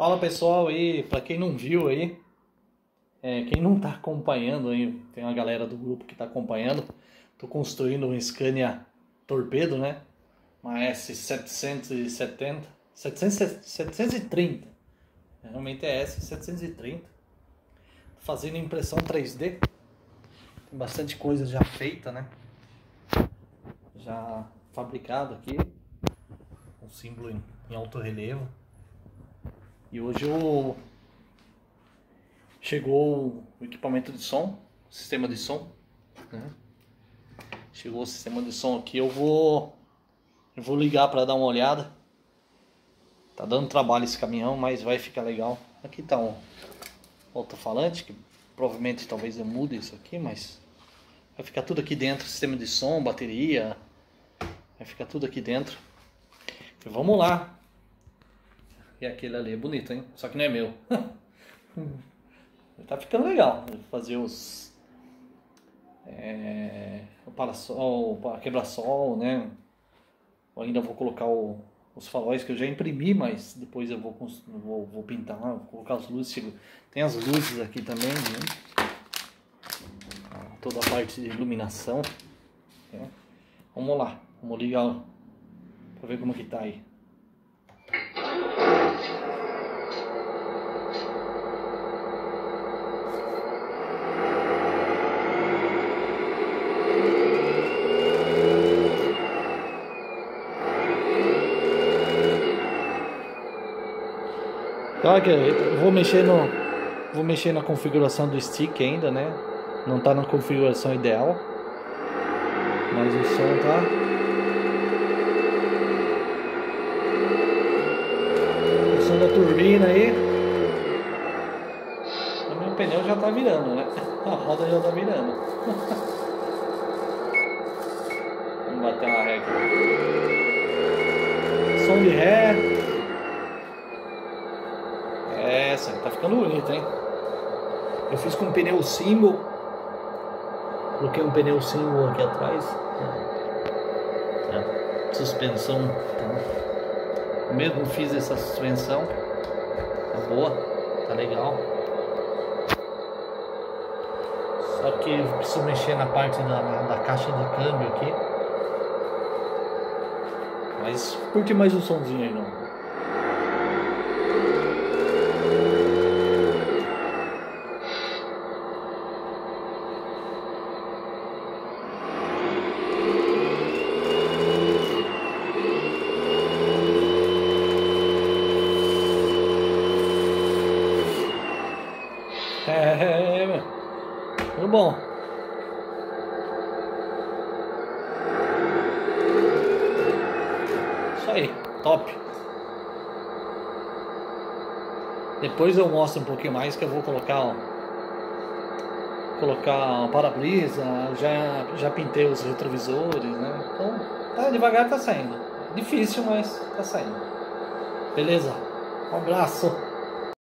Fala pessoal aí, pra quem não viu aí, quem não tá acompanhando aí, tem uma galera do grupo que tá acompanhando. Tô construindo um Scania Torpedo, né? Uma S770, 730, realmente é S730. Tô fazendo impressão 3D, tem bastante coisa já feita, né? Já fabricado aqui, um símbolo em alto relevo. E hoje chegou o equipamento de som, o sistema de som, né? Chegou o sistema de som aqui, eu vou ligar para dar uma olhada. Tá dando trabalho esse caminhão, mas vai ficar legal. Aqui tá um alto-falante, que provavelmente talvez eu mude isso aqui, mas vai ficar tudo aqui dentro, sistema de som, bateria, vai ficar tudo aqui dentro. E vamos lá. E aquele ali é bonito, hein? Só que não é meu. Tá ficando legal. Vou fazer o parasol, o quebra-sol, né? Eu ainda vou colocar os faróis que eu já imprimi, mas depois eu vou pintar, vou colocar as luzes. Tem as luzes aqui também, né? Toda a parte de iluminação, né? Vamos lá, vamos ligar para ver como que tá aí. Claro que eu vou mexer na configuração do stick ainda, né? Não tá na configuração ideal, mas o som tá. O som da turbina aí. O meu pneu já tá virando, né? A roda já tá virando. Vamos bater uma ré aqui. Som de ré. Essa tá ficando bonita, hein? Eu fiz com um pneu single. Coloquei um pneu single aqui atrás. Suspensão. Eu mesmo fiz essa suspensão. Tá boa, tá legal. Só que eu preciso mexer na parte da caixa de câmbio aqui. Mas curte mais um somzinho aí, não? Tudo bom. Isso aí, top. Depois eu mostro um pouquinho mais que eu vou colocar um para-brisa, já pintei os retrovisores, né? Então, tá devagar, tá saindo. Difícil, mas tá saindo. Beleza? Um abraço.